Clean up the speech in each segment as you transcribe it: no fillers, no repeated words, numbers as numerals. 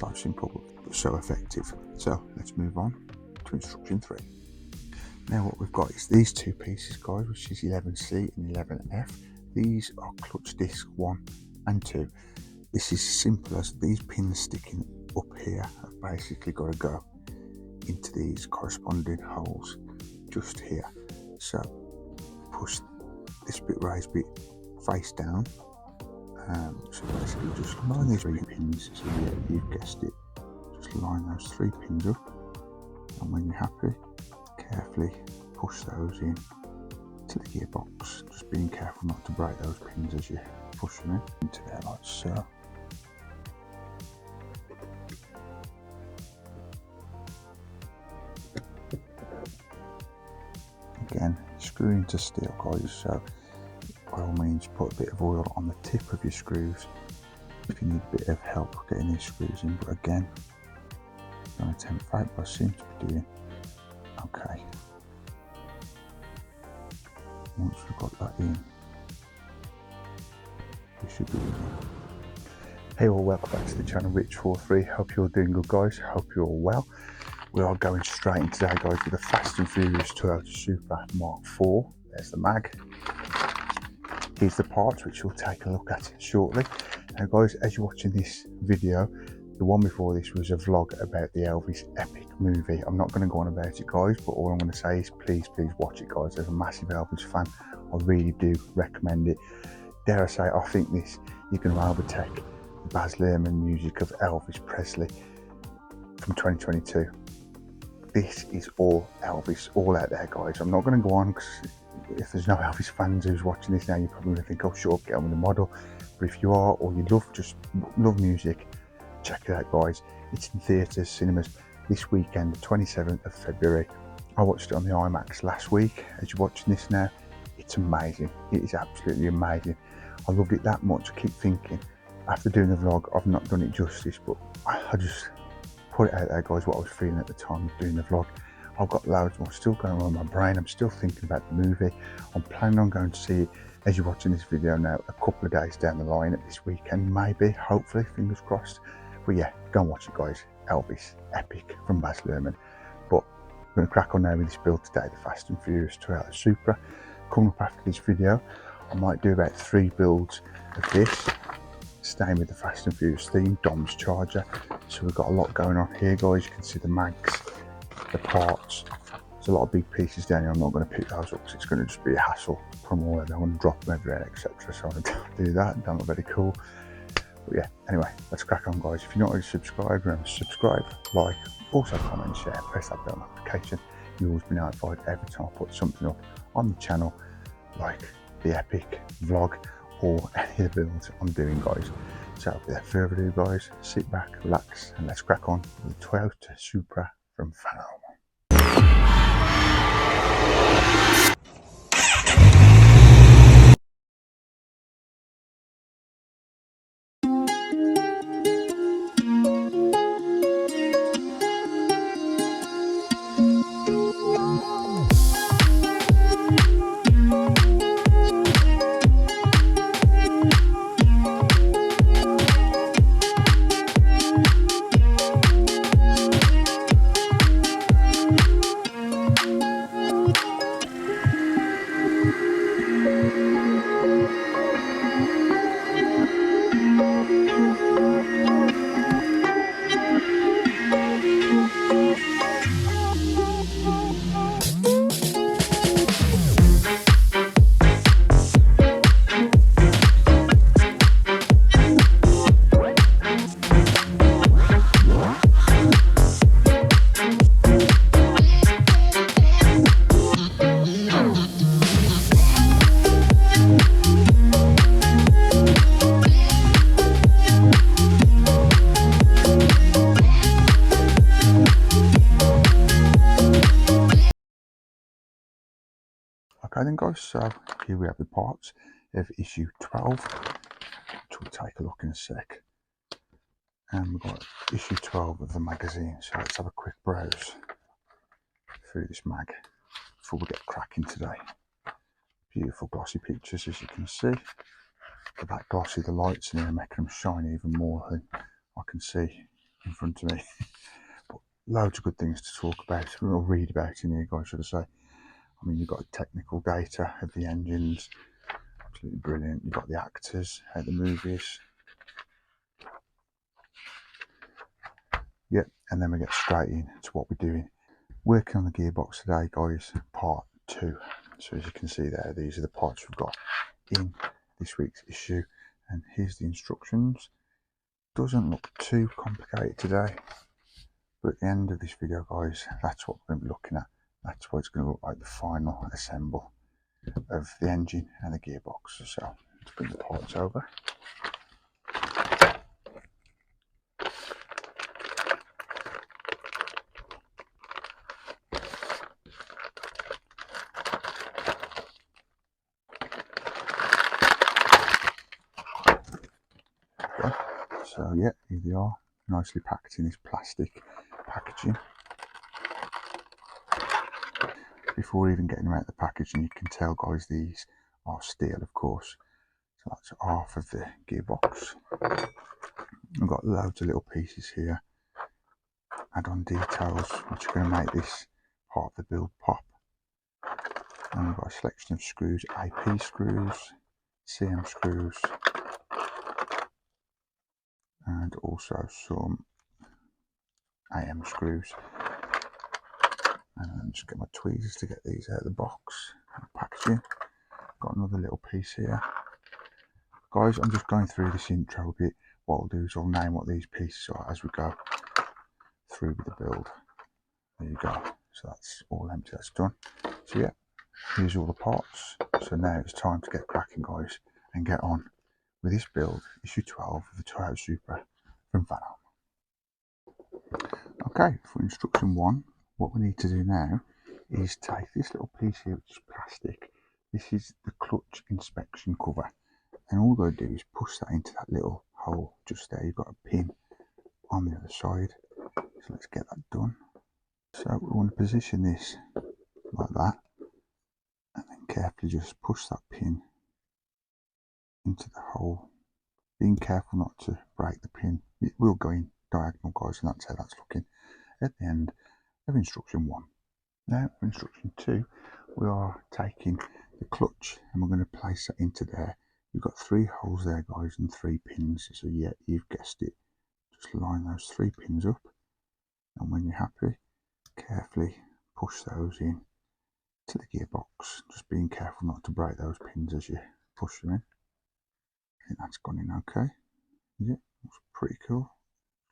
So simple but so effective. So let's move on to instruction 3. Now what we've got is these two pieces, guys, which is 11C and 11F. These are clutch disc 1 and 2. This is simple as these pins sticking up here have basically got to go into these corresponding holes just here. So push this bit, raised bit face down. So basically just line these 3 pins. So yeah, you've guessed it. Just line those 3 pins up, and when you're happy, carefully push those in to the gearbox. Just being careful not to break those pins as you push them into there like so. Again, screw into steel, guys, so by all means put a bit of oil on the tip of your screws if you need a bit of help getting these screws in, but again, don't attempt fate, but I seem to be doing okay. Once we've got that in, we should be easy. Hey all, welcome back to the channel, Rich43. Hope you're doing good, guys. Hope you're all well. We are going straight in today, guys, with the Fast and Furious Toyota Supra Mark IV. There's the mag. Here's the parts, which we'll take a look at shortly. Now, guys, as you're watching this video, the one before this was a vlog about the Elvis epic movie. I'm not going to go on about it, guys, but all I'm going to say is please watch it, guys. As a massive Elvis fan, I really do recommend it. Dare I say, I think this, you can overtake the Baz Luhrmann music of Elvis Presley from 2022. This is all Elvis, all out there, guys. I'm not going to go on, because if there's no Elvis fans who's watching this now, you're probably going to think, oh, sure, get on with the model. But if you are, or you love music, check it out, guys. It's in theatres, cinemas this weekend, the 27th of February. I watched it on the IMAX last week. As you're watching this now, it's amazing. It is absolutely amazing. I loved it that much. I keep thinking, after doing the vlog, I've not done it justice, but I just put it out there, guys, what I was feeling at the time of doing the vlog. I've got loads more still going on in my brain. I'm still thinking about the movie. I'm planning on going to see it, as you're watching this video now, a couple of days down the line at this weekend, maybe, hopefully, fingers crossed. But yeah, go and watch it, guys. Elvis, epic, from Baz Luhrmann. But I'm going to crack on now with this build today, the Fast and Furious Toyota Supra. Coming up after this video, I might do about 3 builds of this, staying with the Fast and Furious theme, Dom's Charger. So we've got a lot going on here, guys. You can see the mags, the parts. There's a lot of big pieces down here. I'm not going to pick those up because it's going to just be a hassle. Put them all over, I want to drop them everywhere, etc. So I don't do that. Don't look very cool. But yeah, anyway, let's crack on, guys. If you're not already subscribed, remember to subscribe, like, also comment, share, press that bell notification. You'll always be notified every time I put something up on the channel, like the epic vlog or any of the builds I'm doing, guys. So without further ado, guys, sit back, relax, and let's crack on with the Toyota Supra from Fanhome. Okay then, guys, so here we have the parts of issue 12, which we'll take a look in a sec. And we've got issue 12 of the magazine, so let's have a quick browse through this mag before we get cracking today. Beautiful glossy pictures, as you can see. But that glossy, the lights in here are making them shine even more than I can see in front of me. But loads of good things to talk about, or read about in here, guys, should I say. I mean, you've got technical data of the engines, absolutely brilliant. You've got the actors, how the movies. Yep, and then we get straight into what we're doing. Working on the gearbox today, guys, part 2. So as you can see there, these are the parts we've got in this week's issue. And here's the instructions. Doesn't look too complicated today, but at the end of this video, guys, that's what we're going to be looking at. That's what it's going to look like, the final assemble of the engine and the gearbox. So let's bring the parts over. Okay. So yeah, here they are, nicely packed in this plastic packaging. Before even getting them out of the packaging, you can tell, guys, these are steel, of course. So that's half of the gearbox. We've got loads of little pieces here, add-on details, which are going to make this part of the build pop. And we've got a selection of screws, AP screws, CM screws, and also some AM screws. And I'm just get my tweezers to get these out of the box. Packaging. Got another little piece here. Guys, I'm just going through this intro a bit. What I'll do is I'll name what these pieces are as we go through with the build. There you go. So that's all empty, that's done. So yeah, here's all the parts. So now it's time to get cracking, guys, and get on with this build, issue 12 of the Toyota Supra from Fanhome. Okay, for instruction 1, what we need to do now is take this little piece here, which is plastic. This is the clutch inspection cover, and all we're going to do is push that into that little hole just there. You've got a pin on the other side, so let's get that done. So we want to position this like that, and then carefully just push that pin into the hole, being careful not to break the pin. It will go in diagonal, guys, and that's how that's looking at the end of instruction 1. Now for instruction 2, we are taking the clutch and we're going to place it into there. You've got 3 holes there, guys, and 3 pins. So yeah, you've guessed it, just line those 3 pins up, and when you're happy, carefully push those in to the gearbox, just being careful not to break those pins as you push them in. I think that's gone in okay. Yeah, looks pretty cool.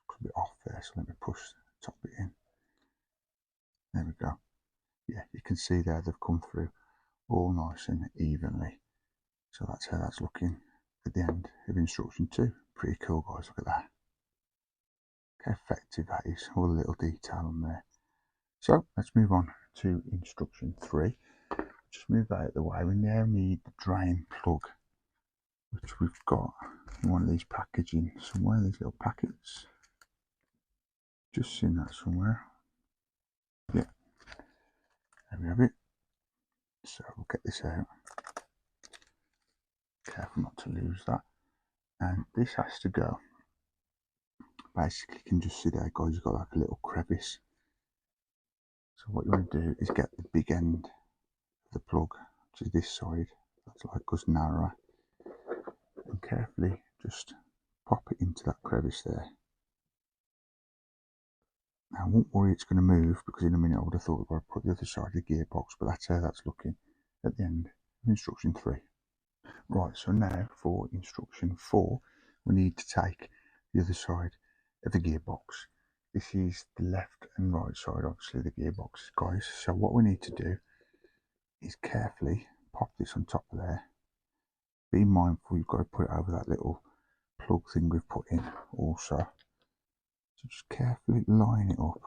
Looks a bit off there, so let me push the top bit in. There we go. Yeah, you can see there they've come through all nice and evenly. So that's how that's looking at the end of instruction 2. Pretty cool, guys, look at that. Look how effective that is, all the little detail on there. So let's move on to instruction 3. Just move that out of the way. We now need the drain plug, which we've got in one of these packaging somewhere, these little packets. Just seen that somewhere. Yeah, there we have it. So we'll get this out. Careful not to lose that. And this has to go. Basically, you can just see there, guys, you've got like a little crevice. So what you want to do is get the big end of the plug, which is this side, that's like us narrower, and carefully just pop it into that crevice there. Now, I won't worry it's going to move, because in a minute I would have thought I'd put the other side of the gearbox, but that's how that's looking at the end of instruction 3. Right, so now for instruction 4, we need to take the other side of the gearbox. This is the left and right side, obviously, the gearbox, guys. So what we need to do is carefully pop this on top of there. Be mindful you've got to put it over that little plug thing we've put in also. So just carefully line it up.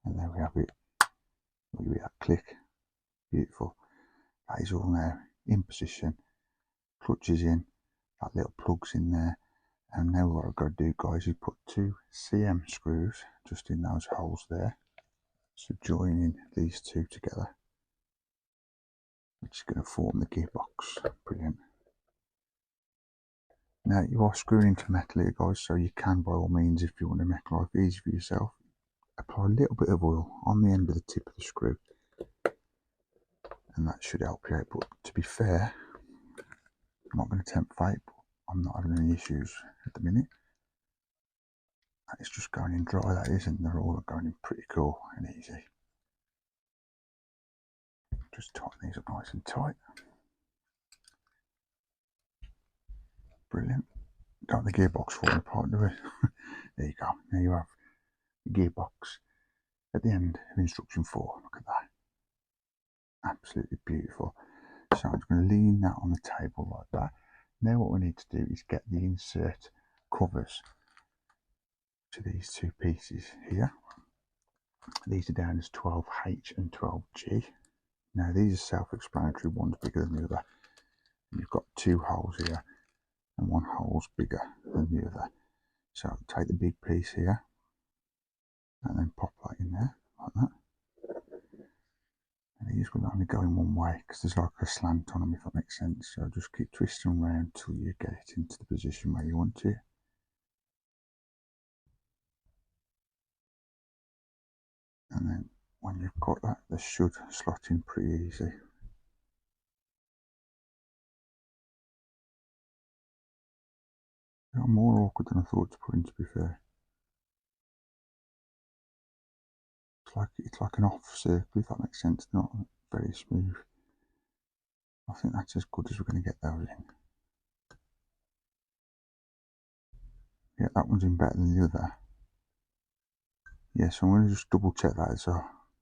And there we have it. Look at that click. Beautiful. That is all now in position. Clutch is in. That little plug's in there. And now what I've got to do, guys, is put 2 CM screws just in those holes there. So joining these 2 together, which is going to form the gearbox. Brilliant. Now you are screwing into metal here guys, so you can by all means, if you want to make life easy for yourself, apply a little bit of oil on the end of the tip of the screw, and that should help you out. But to be fair, I'm not going to tempt fate, but I'm not having any issues at the minute. It's just going in dry, that is, and they're all going in pretty cool and easy. Just tighten these up nice and tight. Brilliant. Don't the gearbox falling apart, do we? There you go. There you have the gearbox at the end of instruction 4. Look at that. Absolutely beautiful. So I'm going to lean that on the table like that. Now what we need to do is get the insert covers to these two pieces here. These are down as 12H and 12G. Now these are self-explanatory, one's bigger than the other. And you've got two holes here and one hole's bigger than the other. So take the big piece here and then pop that in there like that. And these will only go in one way because there's like a slant on them, if that makes sense. So just keep twisting around till you get it into the position where you want to. And then when you've got that, they should slot in pretty easy. They're more awkward than I thought to put in, to be fair. It's like an off circle, if that makes sense. Not very smooth. I think that's as good as we're going to get those in. Yeah, that one's in better than the other. Yeah, so I'm going to just double check that as I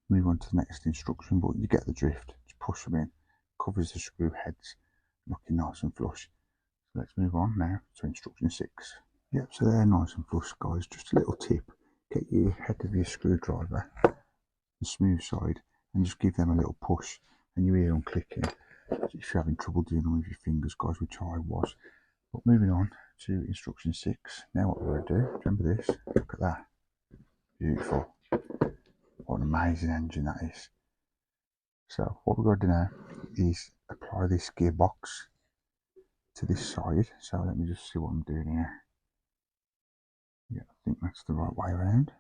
move on to the next instruction, but you get the drift. Just push them in, covers the screw heads, looking nice and flush. So let's move on now to instruction 6. Yep, so they're nice and flush, guys. Just a little tip: get your head of your screwdriver, the smooth side, and just give them a little push, and you hear them clicking. So if you're having trouble doing them with your fingers, guys, which I was. But moving on to instruction 6. Now what we're going to do, remember this, look at that. Beautiful. What an amazing engine that is. So what we're going to do now is apply this gearbox to this side. So let me just see what I'm doing here. Yeah, I think that's the right way around.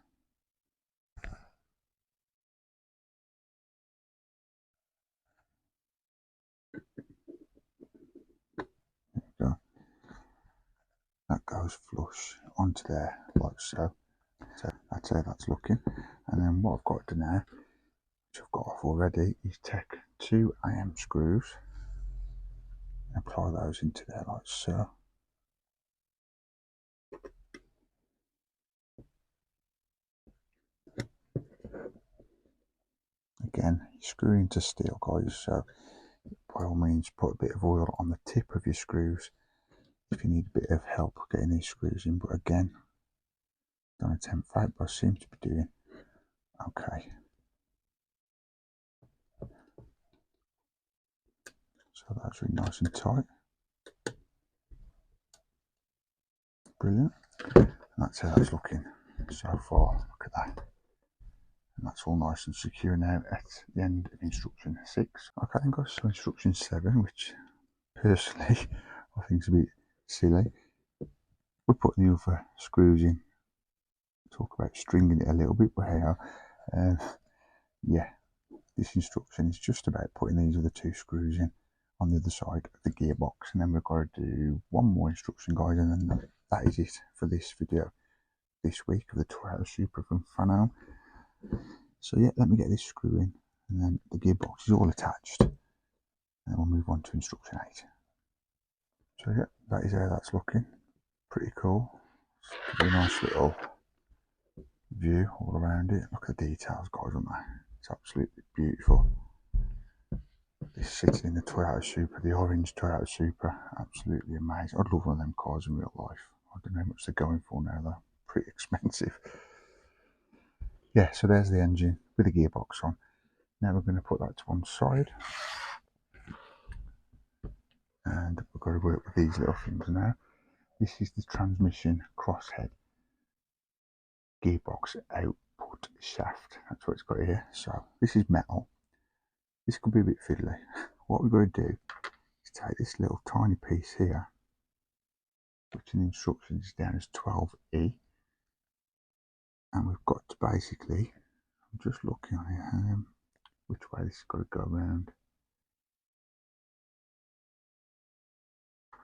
There we go. That goes flush onto there like so. So that's how that's looking. And then what I've got to do now, which I've got off already, is take 2 AM screws and apply those into there like so. Again, you screw into steel, guys, so by all means put a bit of oil on the tip of your screws if you need a bit of help getting these screws in. But again, don't attempt fate, but I seem to be doing okay. So that's really nice and tight. Brilliant. And that's how that's looking so far. Look at that. And that's all nice and secure now at the end of instruction 6. Okay then guys, so instruction 7, which personally I think is a bit silly. We're putting the other screws in. Talk about stringing it a little bit, but hey, yeah, this instruction is just about putting these other 2 screws in on the other side of the gearbox, and then we've got to do one more instruction, guys, and then that is it for this video this week of the Toyota Supra from Fanhome. So yeah, let me get this screw in, and then the gearbox is all attached, and then we'll move on to instruction 8. So yeah, that is how that's looking. Pretty cool. Give you a nice little view all around it. Look at the details, guys, on that. It's absolutely beautiful. This sitting in the Toyota Supra, the orange Toyota Supra, absolutely amazing. I'd love one of them cars in real life. I don't know how much they're going for now, they're pretty expensive. Yeah, so there's the engine with the gearbox on. Now we're going to put that to one side, and we've got to work with these little things now. This is the transmission crosshead gearbox output shaft. That's what it's got here. So this is metal. This could be a bit fiddly. What we've got to do is take this little tiny piece here which in the instructions is down as 12E. And we've got to basically, I'm just looking on here, which way this has got to go around.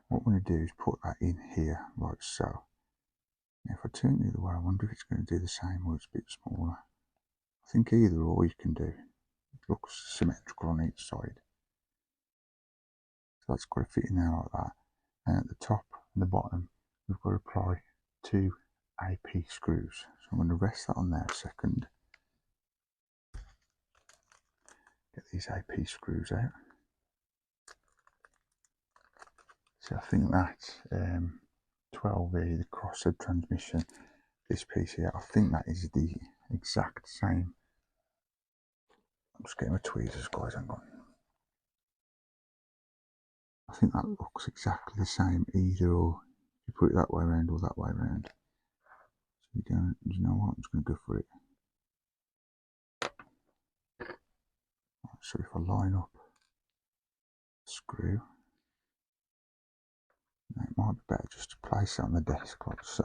What we're going to do is put that in here, like so. Now if I turn the other way, I wonder if it's going to do the same or it's a bit smaller. I think either or you can do. It looks symmetrical on each side. So that's got to fit in there like that. And at the top and the bottom, we've got to apply 2 AP screws. So I'm going to rest that on there a second. Get these AP screws out. So I think that's 12E, the crosshead transmission. This piece here, I think that is the exact same. I'm just getting my tweezers, guys, hang on. I think that looks exactly the same either or. You put it that way around or that way around. So you don't, you know what, I'm just going to go for it. Right, so if I line up the screw, it might be better just to place it on the desk like so.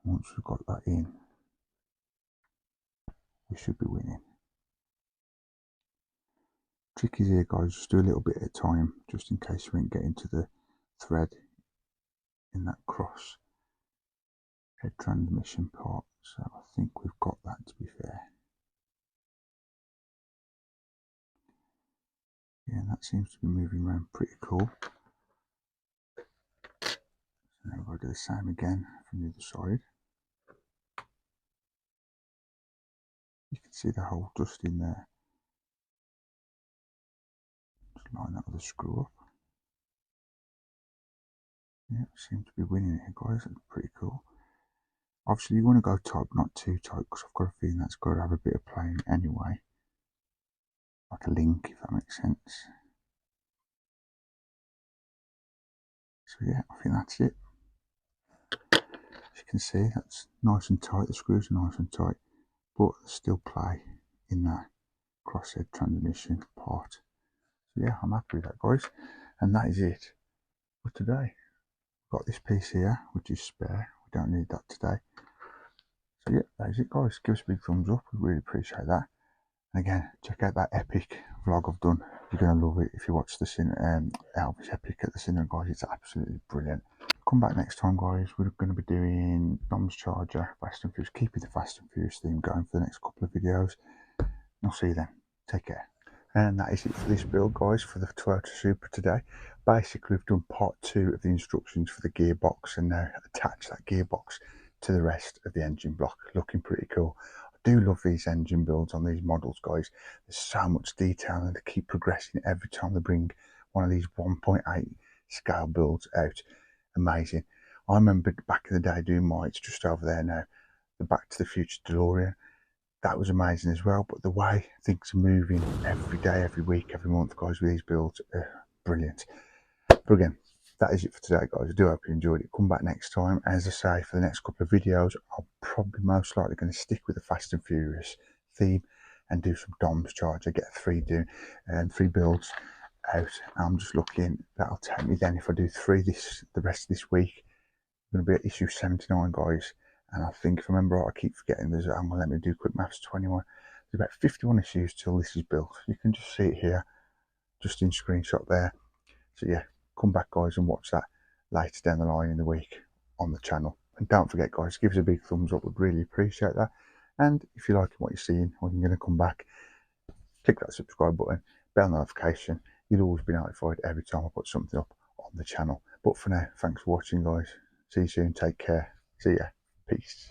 Once we've got that in, we should be winning. Trick is here, guys, just do a little bit at a time, just in case you ain't getting to the thread in that cross head transmission part. So I think we've got that, to be fair. Yeah, and that seems to be moving around pretty cool. So now we'll do the same again from the other side. You can see the hole just in there. Just line that with a screw up. Yeah, seem to be winning it, guys. That's pretty cool. Obviously, you want to go tight, but not too tight, because I've got a feeling that's got to have a bit of play anyway. Like a link, if that makes sense. So yeah, I think that's it. As you can see, that's nice and tight. The screws are nice and tight, but there's still play in that crosshead transmission part. So yeah, I'm happy with that, guys. And that is it for today. Got this piece here, which is spare. We don't need that today. So yeah, that is it, guys. Give us a big thumbs up. We really appreciate that. And again, check out that epic vlog I've done. You're going to love it if you watch the Elvis Epic at the cinema, guys. It's absolutely brilliant. Come back next time, guys. We're going to be doing Dom's Charger, Fast and Furious, keeping the Fast and Furious theme going for the next couple of videos. And I'll see you then. Take care. And that is it for this build, guys, for the Toyota Supra today. Basically, we've done part 2 of the instructions for the gearbox and now attach that gearbox to the rest of the engine block. Looking pretty cool. I do love these engine builds on these models, guys. There's so much detail and they keep progressing every time they bring one of these 1.8 scale builds out. Amazing. I remember back in the day doing mine. It's just over there now. The Back to the Future DeLorean. That was amazing as well, but the way things are moving every day, every week, every month, guys, with these builds are brilliant. But again, that is it for today, guys. I do hope you enjoyed it. Come back next time. As I say, for the next couple of videos, I'll probably most likely going to stick with the Fast and Furious theme and do some Dom's Charger. Get 3 builds out. I'm just looking, that'll take me then, if I do 3 the rest of this week, I'm going to be at issue 79, guys. And I think, if I remember right, I keep forgetting, I'm going to let me do quick maths, 21. There's about 51 issues till this is built. You can just see it here, just in screenshot there. So yeah, come back, guys, and watch that later down the line in the week on the channel. And don't forget, guys, give us a big thumbs up. We'd really appreciate that. And if you're liking what you're seeing, or you're going to come back, click that subscribe button, bell notification. You'll always be notified every time I put something up on the channel. But for now, thanks for watching, guys. See you soon. Take care. See ya. Peace.